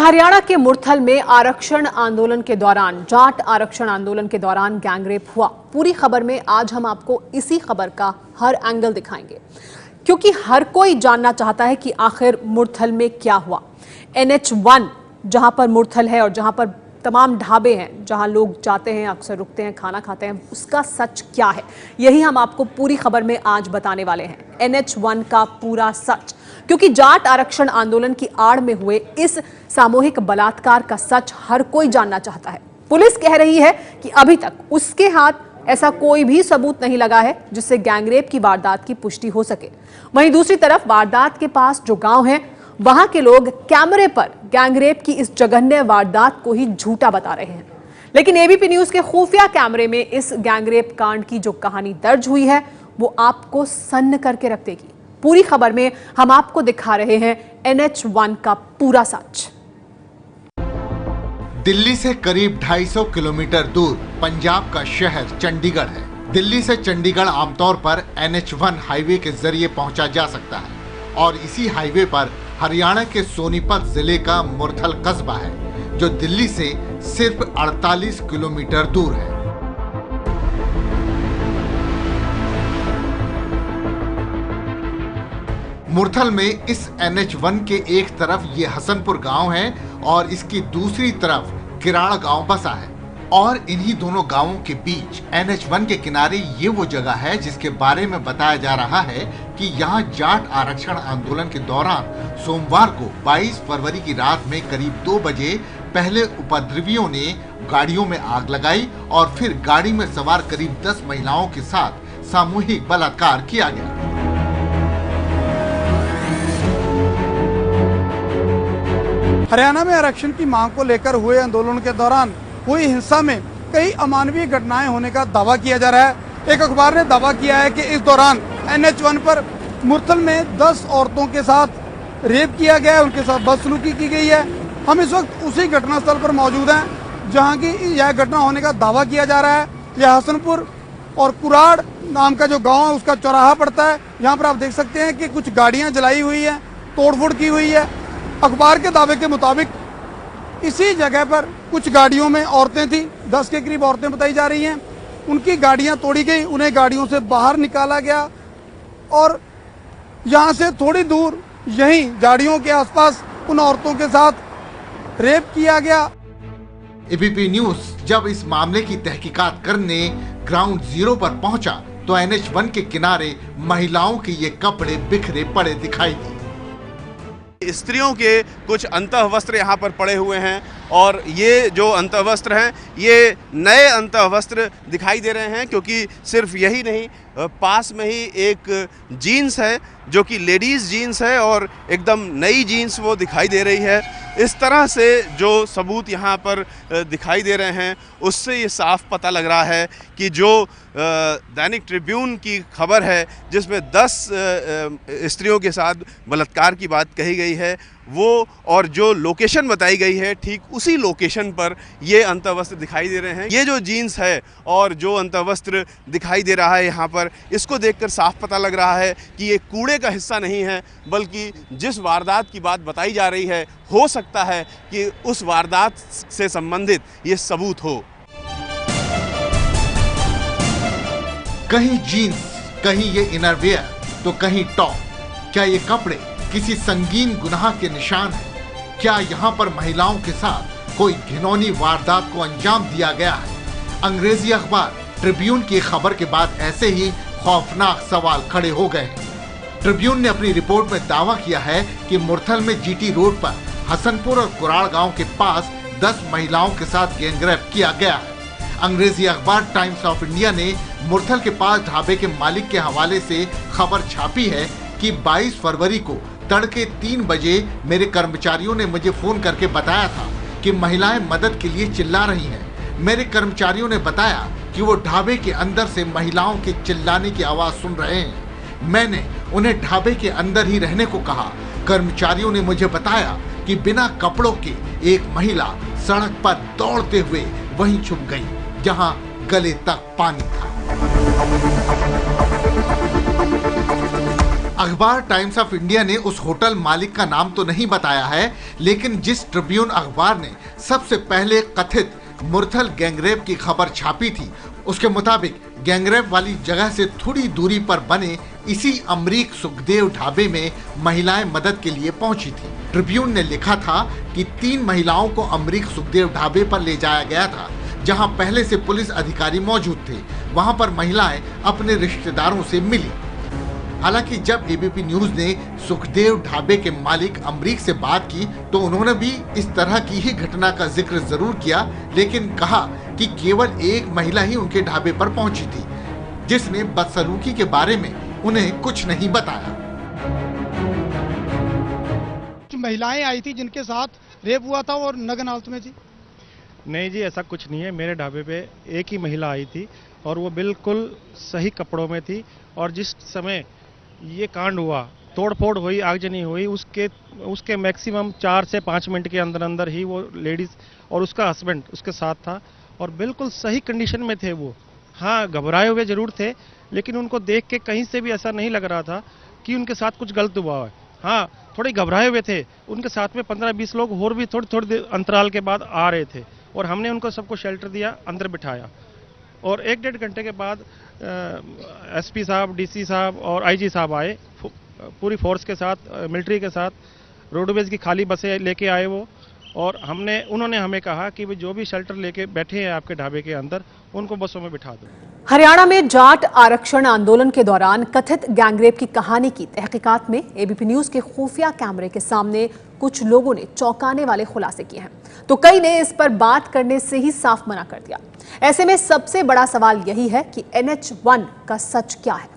हरियाणा के मुरथल में आरक्षण आंदोलन के दौरान जाट आरक्षण आंदोलन के दौरान गैंगरेप हुआ। पूरी खबर में आज हम आपको इसी खबर का हर एंगल दिखाएंगे, क्योंकि हर कोई जानना चाहता है कि आखिर मुरथल में क्या हुआ। NH1 जहां पर मुरथल है और जहां पर तमाम ढाबे हैं जहां लोग जाते हैं, अक्सर रुकते हैं, खाना खाते हैं, उसका सच क्या है, यही हम आपको पूरी खबर में आज बताने वाले हैं। NH1 का पूरा सच, क्योंकि जाट आरक्षण आंदोलन की आड़ में हुए इस सामूहिक बलात्कार का सच हर कोई जानना चाहता है। पुलिस कह रही है कि अभी तक उसके हाथ ऐसा कोई भी सबूत नहीं लगा है जिससे गैंगरेप की वारदात की पुष्टि हो सके। वहीं दूसरी तरफ वारदात के पास जो गांव है, वहां के लोग कैमरे पर गैंगरेप की इस जघन्य वारदात को ही झूठा बता रहे हैं। लेकिन एबीपी न्यूज के खुफिया कैमरे में इस गैंगरेप कांड की जो कहानी दर्ज हुई है वो आपको सन्न करके रख देगी। पूरी खबर में हम आपको दिखा रहे हैं NH1 का पूरा सच। दिल्ली से करीब 250 किलोमीटर दूर पंजाब का शहर चंडीगढ़ है। दिल्ली से चंडीगढ़ आमतौर पर NH1 हाईवे के जरिए पहुंचा जा सकता है और इसी हाईवे पर हरियाणा के सोनीपत जिले का मुरथल कस्बा है, जो दिल्ली से सिर्फ 48 किलोमीटर दूर है। मुरथल में इस NH1 के एक तरफ ये हसनपुर गांव है और इसकी दूसरी तरफ किराड़ गांव बसा है, और इन्हीं दोनों गांवों के बीच NH1 के किनारे ये वो जगह है जिसके बारे में बताया जा रहा है कि यहाँ जाट आरक्षण आंदोलन के दौरान सोमवार को 22 फरवरी की रात में करीब 2 बजे पहले उपद्रवियों ने गाड़ियों में आग लगाई और फिर गाड़ी में सवार करीब 10 महिलाओं के साथ सामूहिक बलात्कार किया गया। हरियाणा में आरक्षण की मांग को लेकर हुए आंदोलन के दौरान हुई हिंसा में कई अमानवीय घटनाएं होने का दावा किया जा रहा है। एक अखबार ने दावा किया है कि इस दौरान NH1 पर मुरथल में 10 औरतों के साथ रेप किया गया है, उनके साथ बदसलूकी की गई है। हम इस वक्त उसी घटनास्थल पर मौजूद हैं जहां की यह घटना होने का दावा किया जा रहा है। यह हसनपुर और कुराड़ नाम का जो गाँव है उसका चौराहा पड़ता है। यहाँ पर आप देख सकते हैं कि कुछ गाड़ियाँ जलाई हुई है, तोड़फोड़ की हुई है। अखबार के दावे के मुताबिक इसी जगह पर कुछ गाड़ियों में औरतें थी, 10 के करीब औरतें बताई जा रही हैं। उनकी गाड़ियां तोड़ी गई, उन्हें गाड़ियों से बाहर निकाला गया और यहां से थोड़ी दूर यहीं गाड़ियों के आसपास उन औरतों के साथ रेप किया गया। एबीपी न्यूज जब इस मामले की तहकीकात करने ग्राउंड जीरो पर पहुंचा तो NH1 के किनारे महिलाओं के ये कपड़े बिखरे पड़े दिखाई दिए। स्त्रियों के कुछ अंतःवस्त्र यहाँ पर पड़े हुए हैं और ये जो अंतःवस्त्र हैं ये नए अंतःवस्त्र दिखाई दे रहे हैं, क्योंकि सिर्फ यही नहीं, पास में ही एक जीन्स है जो कि लेडीज़ जीन्स है और एकदम नई जीन्स वो दिखाई दे रही है। इस तरह से जो सबूत यहाँ पर दिखाई दे रहे हैं उससे ये साफ पता लग रहा है कि जो दैनिक ट्रिब्यून की खबर है जिसमें 10 स्त्रियों के साथ बलात्कार की बात कही गई है, वो और जो लोकेशन बताई गई है ठीक उसी लोकेशन पर ये अंतःवस्त्र दिखाई दे रहे हैं। ये जो जीन्स है और जो अंतःवस्त्र दिखाई दे रहा है यहाँ पर, इसको देखकर साफ पता लग रहा है कि ये कूड़े का हिस्सा नहीं है, बल्कि जिस वारदात की बात बताई जा रही है हो सकता है कि उस वारदात से संबंधित ये सबूत हो। कहीं जीन्स, कहीं ये इनरवियर, तो कहीं टॉप। क्या ये कपड़े किसी संगीन गुनाह के निशान हैं? क्या यहाँ पर महिलाओं के साथ कोई घिनौनी वारदात को अंजाम दिया गया है? अंग्रेजी अखबार ट्रिब्यून की खबर के बाद ऐसे ही खौफनाक सवाल खड़े हो गए हैं। ट्रिब्यून ने अपनी रिपोर्ट में दावा किया है कि मुरथल में GT रोड पर हसनपुर और कुराड़ गांव के पास 10 महिलाओं के साथ गैंगरेप किया गया है। अंग्रेजी अखबार टाइम्स ऑफ इंडिया ने मुरथल के पास ढाबे के मालिक के हवाले से खबर छापी है कि 22 फरवरी को तड़के 3 बजे मेरे कर्मचारियों ने मुझे फोन करके बताया था कि महिलाएं मदद के लिए चिल्ला रही हैं। मेरे कर्मचारियों ने बताया कि वो ढाबे के अंदर से महिलाओं के चिल्लाने की आवाज सुन रहे हैं। मैंने उन्हें ढाबे के अंदर ही रहने को कहा। कर्मचारियों ने मुझे बताया कि बिना कपड़ों के एक महिला सड़क पर दौड़ते हुए वहीं छुप गई जहां गले तक पानी था। अखबार टाइम्स ऑफ इंडिया ने उस होटल मालिक का नाम तो नहीं बताया है, लेकिन जिस ट्रिब्यून अखबार ने सबसे पहले कथित मुरथल गैंगरेप की खबर छापी थी, उसके मुताबिक गैंगरेप वाली जगह से थोड़ी दूरी पर बने इसी अमरीक सुखदेव ढाबे में महिलाएं मदद के लिए पहुंची थी। ट्रिब्यून ने लिखा था कि 3 महिलाओं को अमरीक सुखदेव ढाबे पर ले जाया गया था, जहां पहले से पुलिस अधिकारी मौजूद थे। वहां पर महिलाएं अपने रिश्तेदारों से मिली। हालांकि जब एबीपी न्यूज ने सुखदेव ढाबे के मालिक अमरीक से बात की तो उन्होंने भी इस तरह की ही घटना का जिक्र जरूर किया, लेकिन कहा कि केवल एक महिला ही उनके ढाबे पर पहुंची थी, जिसने बदसलूकी के बारे में उन्हें कुछ नहीं बताया। महिलाएं आई थी जिनके साथ रेप हुआ था और नग्न हालत में थी। नहीं जी, ऐसा कुछ नहीं है। मेरे ढाबे पे एक ही महिला आई थी और वो बिल्कुल सही कपड़ों में थी, और जिस समय ये कांड हुआ, तोड़फोड़ हुई, आगजनी हुई, उसके मैक्सिमम 4 से 5 मिनट के अंदर अंदर ही वो लेडीज़ और उसका हस्बैंड उसके साथ था और बिल्कुल सही कंडीशन में थे वो। हाँ, घबराए हुए जरूर थे, लेकिन उनको देख के कहीं से भी ऐसा नहीं लग रहा था कि उनके साथ कुछ गलत हुआ है। हाँ, थोड़े घबराए हुए थे। उनके साथ में 15-20 लोग और भी थोड़ी अंतराल के बाद आ रहे थे और हमने उनको सबको शेल्टर दिया, अंदर बिठाया, और 1-1.5 घंटे के बाद एसपी साहब, डीसी साहब और आईजी साहब आए पूरी फोर्स के साथ, मिलिट्री के साथ। रोडवेज की खाली बसें लेके आए वो, और उन्होंने हमें कहा कि जो भी शेल्टर लेके बैठे हैं आपके ढाबे के अंदर, उनको बसों में बिठा दो। हरियाणा में जाट आरक्षण आंदोलन के दौरान कथित गैंगरेप की कहानी की तहकीकात में एबीपी न्यूज के खुफिया कैमरे के सामने कुछ लोगों ने चौंकाने वाले खुलासे किए हैं, तो कई ने इस पर बात करने से ही साफ मना कर दिया। ऐसे में सबसे बड़ा सवाल यही है कि NH1 का सच क्या है।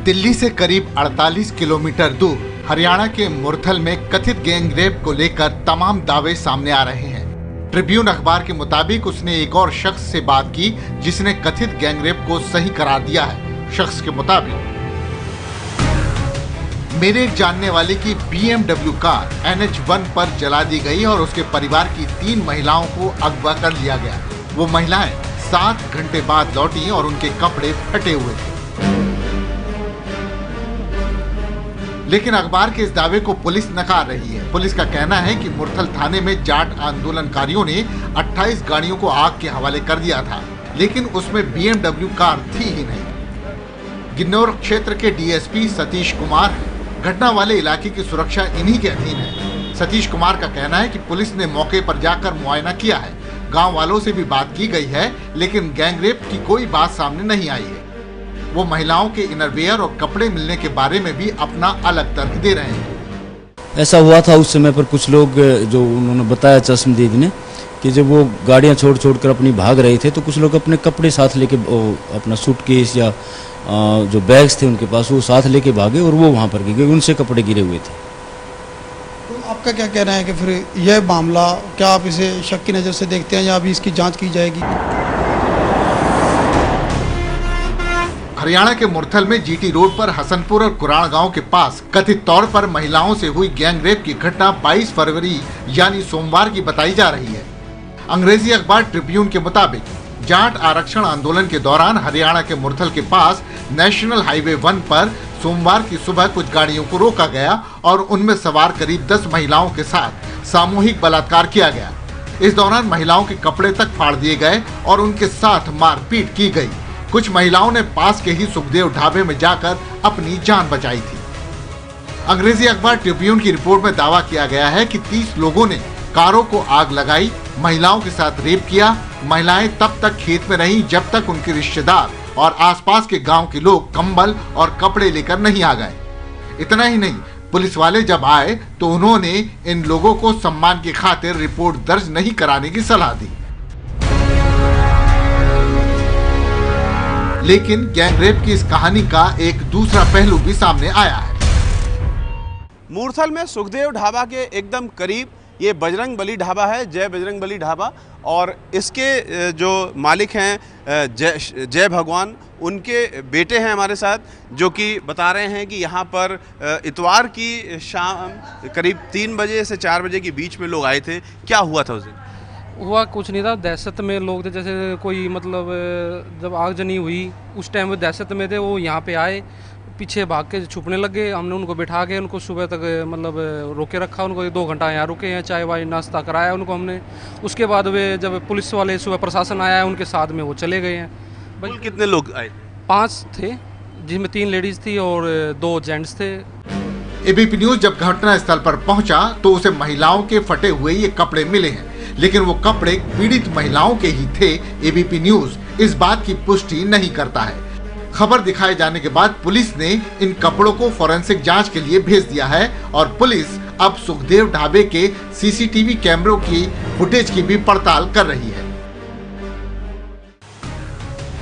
दिल्ली से करीब 48 किलोमीटर दूर हरियाणा के मुरथल में कथित गैंगरेप को लेकर तमाम दावे सामने आ रहे हैं। ट्रिब्यून अखबार के मुताबिक उसने एक और शख्स से बात की जिसने कथित गैंगरेप को सही करार दिया है। शख्स के मुताबिक मेरे एक जानने वाले की BMW कार NH1 पर जला दी गई और उसके परिवार की 3 महिलाओं को अगवा कर लिया गया। वो महिलाएं 7 घंटे बाद लौटी और उनके कपड़े फटे हुए थे। लेकिन अखबार के इस दावे को पुलिस नकार रही है। पुलिस का कहना है कि मुरथल थाने में जाट आंदोलनकारियों ने 28 गाड़ियों को आग के हवाले कर दिया था, लेकिन उसमें BMW कार थी ही नहीं। गिन्नौर क्षेत्र के DSP सतीश कुमार घटना वाले इलाके की सुरक्षा इन्हीं के अधीन है। सतीश कुमार का कहना है कि पुलिस ने मौके पर जाकर मुआयना किया है, गांव वालों से भी बात की गई है, लेकिन गैंगरेप की कोई बात सामने नहीं आई है। वो महिलाओं के इनरवियर और कपड़े मिलने के बारे में भी अपना अलग तर्क दे रहे हैं। ऐसा हुआ था उस समय पर, कुछ लोग जो उन्होंने बताया चश्मदीद ने कि जब वो गाड़ियां छोड़ कर अपनी भाग रहे थे तो कुछ लोग अपने कपड़े साथ लेके, अपना सूटकेस या जो बैग्स थे उनके पास, वो साथ लेके भागे और वो वहां पर गिर गए, उनसे कपड़े गिरे हुए थे। तो आपका क्या कहना है कि फिर यह मामला, क्या आप इसे शक की नज़र से देखते हैं या अभी इसकी जांच की जाएगी? हरियाणा के मुरथल में GT रोड पर हसनपुर और कुरान गांव के पास कथित तौर पर महिलाओं से हुई गैंगरेप की घटना 22 फरवरी यानी सोमवार की बताई जा रही है। अंग्रेजी अखबार ट्रिब्यून के मुताबिक जाट आरक्षण आंदोलन के दौरान हरियाणा के मुरथल के पास नेशनल हाईवे 1 पर सोमवार की सुबह कुछ गाड़ियों को रोका गया और उनमें सवार करीब 10 महिलाओं के साथ सामूहिक बलात्कार किया गया। इस दौरान महिलाओं के कपड़े तक फाड़ दिए गए और उनके साथ मारपीट की गई। कुछ महिलाओं ने पास के ही सुखदेव ढाबे में जाकर अपनी जान बचाई थी। अंग्रेजी अखबार ट्रिब्यून की रिपोर्ट में दावा किया गया है कि 30 लोगों ने कारों को आग लगाई, महिलाओं के साथ रेप किया। महिलाएं तब तक खेत में रहीं जब तक उनके रिश्तेदार और आसपास के गांव के लोग कंबल और कपड़े लेकर नहीं आ गए। इतना ही नहीं, पुलिस वाले जब आए तो उन्होंने इन लोगों को सम्मान की खातिर रिपोर्ट दर्ज नहीं कराने की सलाह दी। लेकिन गैंगरेप की इस कहानी का एक दूसरा पहलू भी सामने आया है। मुरथल में सुखदेव ढाबा के एकदम करीब ये बजरंग बली ढाबा है, जय बजरंग बली ढाबा। और इसके जो मालिक हैं जय भगवान, उनके बेटे हैं हमारे साथ, जो कि बता रहे हैं कि यहाँ पर इतवार की शाम करीब 3 बजे से 4 बजे के बीच में लोग आए थे। क्या हुआ था उस दिन? हुआ कुछ नहीं था, दहशत में लोग थे। जैसे कोई मतलब जब आगजनी हुई उस टाइम वो दहशत में थे, वो यहाँ पे आए, पीछे भाग के छुपने लगे। हमने उनको बिठा के उनको सुबह तक मतलब रोके रखा, उनको 2 घंटा यहाँ रुके हैं, चाय वाय नाश्ता कराया उनको हमने। उसके बाद वे जब पुलिस वाले सुबह प्रशासन आया उनके साथ में वो चले गए हैं। कुल कितने लोग आए? 5 थे, जिसमें 3 लेडीज़ थी और 2 जेंट्स थे। एबीपी न्यूज जब घटनास्थल पर पहुंचा तो उसे महिलाओं के फटे हुए ये कपड़े मिले हैं, लेकिन वो कपड़े पीड़ित महिलाओं के ही थे। एबीपी न्यूज इस बात की पुष्टि नहीं करता है। खबर दिखाए जाने के बाद पुलिस ने इन कपड़ों को फोरेंसिक जांच के लिए भेज दिया है और पुलिस अब सुखदेव ढाबे के सीसीटीवी कैमरों की फुटेज की भी पड़ताल कर रही है।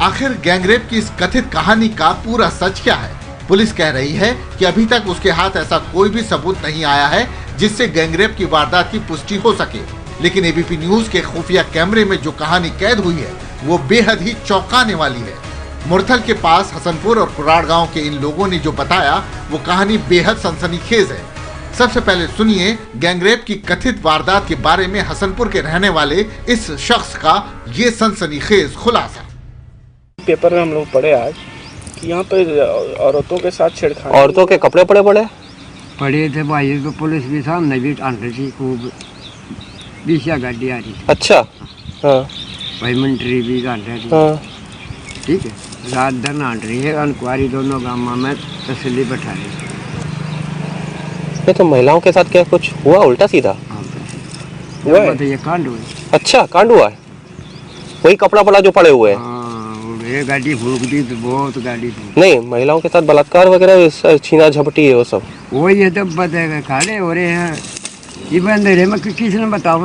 आखिर गैंगरेप की इस कथित कहानी का पूरा सच क्या है? पुलिस कह रही है कि अभी तक उसके हाथ ऐसा कोई भी सबूत नहीं आया है जिससे गैंगरेप की वारदात की पुष्टि हो सके। लेकिन एबीपी न्यूज के खुफिया कैमरे में जो कहानी कैद हुई है वो बेहद ही चौंकाने वाली है। मुरथल के पास हसनपुर और कुराड़ गांव के इन लोगों ने जो बताया वो कहानी बेहद सनसनीखेज है। सबसे पहले सुनिए गैंगरेप की कथित वारदात के बारे में हसनपुर के रहने वाले इस शख्स का ये सनसनीखेज खुलासा। पेपर में हम लोग पढ़े आज कि यहाँ पे औरतों के साथ छेड़खानी। औरतों के कपड़े पड़े थे भाई, तो पुलिस भी सामने भी टांट रही थी खूब, 20 गाड़ी आ रही थी। अच्छा, हाँ भाई मंत्री भी टांट रही थी। हाँ। ठीक है, रात भर टांट रही है, अनकुआरी दोनों गाँव में तसल्ली बैठा रही है। तो महिलाओं के साथ क्या कुछ हुआ उल्टा सीधा? हुआ है? ये कांड हुआ। अच्छा, कांड हुआ है, वही कपड़ा पड़ा जो पड़े हुए हैं। ये गाड़ी फूक दी तो बहुत गाड़ी फूक। नहीं, महिलाओं के साथ बलात्कार वगैरह छीना झपटी है वो सब। वो ये तो बताएगा, खड़े हो रहे हैं ये अंधेरे में, किसने बताओ?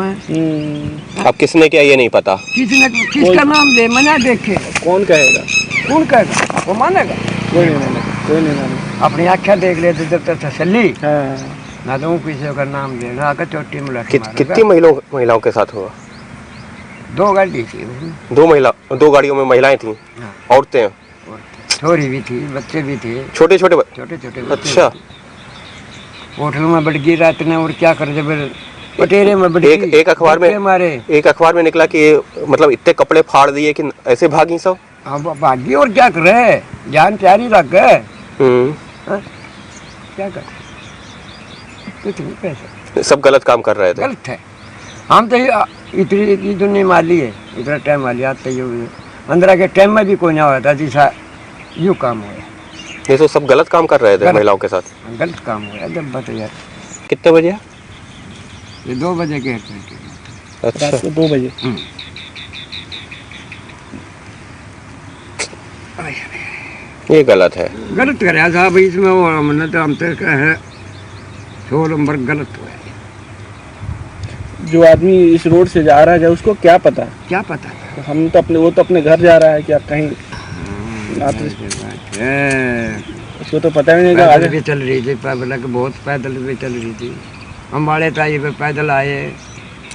अब किसने किया ये नहीं पता। किसका नाम दे, मना देखे कौन कहेगा? कौन कहेगा? वो मानेगा? कोई नहीं मानेगा। अपनी आँखें देख लेते जब तक तसल्ली ना, तो किसी का नाम दे ना, आकर चोटी में कितनी महिलाओं के साथ हुआ? 2 गाड़ी थी, 2 गाड़ियों में महिलाएं थी। औरतें छोरी भी थी, बच्चे भी थे, छोटे छोटे बच्चे। अच्छा, होटल में बढ़ गई रात में, और क्या कर जब पटेरे में बढ़ गई। एक अखबार में निकला कि मतलब इतने कपड़े फाड़ दिए कि ऐसे भागी सब। अब भागी और क्या करे, जान प्यारी रख गए। क्या कर, कुछ नहीं पैसा, सब गलत काम कर रहे थे। गलत है। हम तो इतनी दुनिया माली है, इतना टाइम माली आते ही 15 के टाइम में भी कोई ना होता जैसा यूँ काम हुआ। ये तो सब गलत काम कर रहे थे महिलाओं के साथ। गलत काम हुआ जब बता यार। कितने बजे? ये 2 बजे के। अच्छा, 2 बजे। ये गलत है, गलत कराया साहब इसमें। वो हमने तो हम तो है 16 नंबर गलत हुआ। जो आदमी इस रोड से जा रहा है उसको क्या पता? क्या पता? हम तो वो तो अपने घर जा रहा है, क्या कहीं उसको तो पता भी नहीं। पैदल भी चल रही थी, बहुत पैदल भी चल रही थी। हम वाले ताई पे पैदल आए।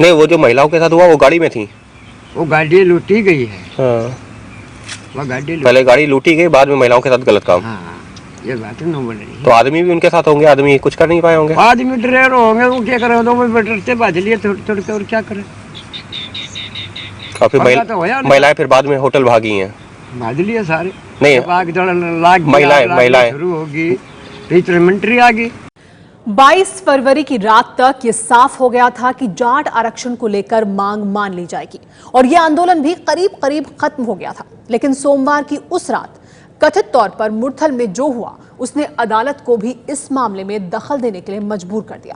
नहीं, वो जो महिलाओं के साथ हुआ वो गाड़ी में थी। वो गाड़ी लूटी गई है। हाँ। वो गाड़ी पहले गाड़ी लूटी गई, बाद में महिलाओं के साथ गलत काम। हाँ, ये बात है। बोल रही तो आदमी भी उनके साथ होंगे, आदमी कुछ कर नहीं पाए होंगे। आदमी ड्राइवर होंगे, वो क्या करे, तो डरते भाज लिए थोड़ी और क्या करे। काफी महिलाएं फिर बाद में होटल भागी हैं। भाज लिए सारे। नहीं, महिलाएं शुरू होगी, टीचर मिलिट्री आ गई। 22 फरवरी की रात तक ये साफ हो गया था कि जाट आरक्षण को लेकर मांग मान ली जाएगी और यह आंदोलन भी करीब करीब खत्म हो गया था। लेकिन सोमवार की उस रात कथित तौर पर मुरथल में जो हुआ उसने अदालत को भी इस मामले में दखल देने के लिए मजबूर कर दिया।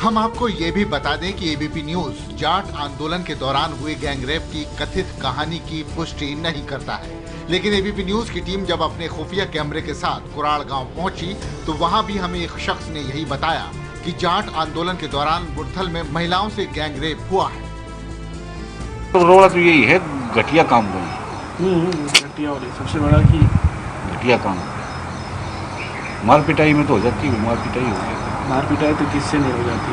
हम आपको ये भी बता दें कि एबीपी न्यूज जाट आंदोलन के दौरान हुए गैंगरेप की कथित कहानी की पुष्टि नहीं करता है, लेकिन एबीपी न्यूज की टीम जब अपने खुफिया कैमरे के साथ कुराड़ गांव पहुंची तो वहां भी हमें एक शख्स ने यही बताया कि जाट आंदोलन के दौरान मुरथल में महिलाओं से गैंगरेप हुआ है। रोड़ा तो यही है, घटिया काम हुआ है। घटिया हो रही सबसे बड़ा कि घटिया काम। मार पिटाई में तो हो जाती है, मार पिटाई हो जाती मार पिटाई तो किससे नहीं हो जाती,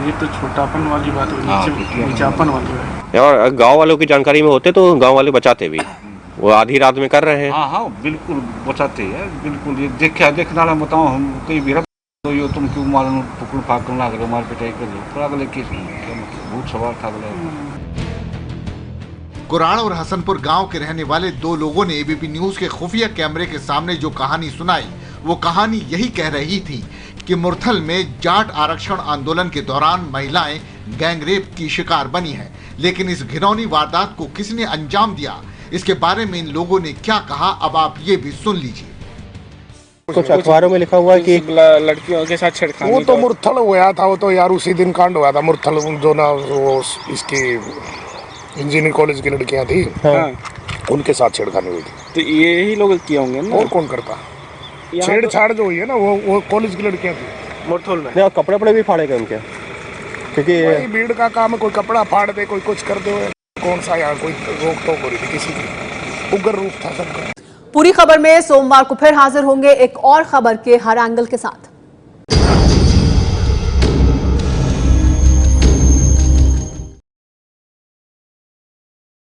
ये तो छोटापन वाली बात हुई, नीचापन वाली है। और गांव वालों की जानकारी में होते तो गांव वाले बचाते भी, वो आधी रात में कर रहे हैं। हाँ हाँ बिल्कुल बचाते हैं, बिल्कुल। ये देखना ना बताओ, हम कहीं भी तो ये तुम क्यों मालूम पकड़ फाक ना करो, मार पिटाई कर लो, पर अगले केस भूत सवार था अगले। कुराड़ और हसनपुर गांव के रहने वाले दो लोगों ने एबीपी न्यूज के खुफिया कैमरे के सामने जो कहानी सुनाई, वो कहानी यही कह रही थी कि मुरथल में जाट आरक्षण आंदोलन के दौरान महिलाएं गैंगरेप की शिकार बनी हैं। लेकिन इस घिनौनी वारदात को किसने अंजाम दिया, इसके बारे में इन लोगों ने क्या कहा, अब आप ये भी सुन लीजिए। कुछ अखबारों में लिखा हुआ है कि लड़कियों के साथ छेड़खानी, वो तो मुरथल हुआ था, वो तो यार उसी दिन कांड हुआ था मुरथल, जो ना वो इसकी इंजीनियरिंग कॉलेज की लड़कियां थी, हाँ। उनके साथ छेड़खानी हुई थी। तो यही लोग किए होंगे ना, और कौन करता छेड़छाड़ जो हुई है ना, वो कॉलेज की लड़कियां थी मुरथल में। कपड़े वपड़े भी फाड़े गए उनके, क्योंकि भीड़ का काम है, कोई कपड़ा फाड़ दे, कोई कुछ कर दे, कौन सा यार कोई रोक टोक हो रही थी किसी की, उग्र रूप था सबका। पूरी खबर में सोमवार को फिर हाजिर होंगे एक और खबर के हर एंगल के साथ।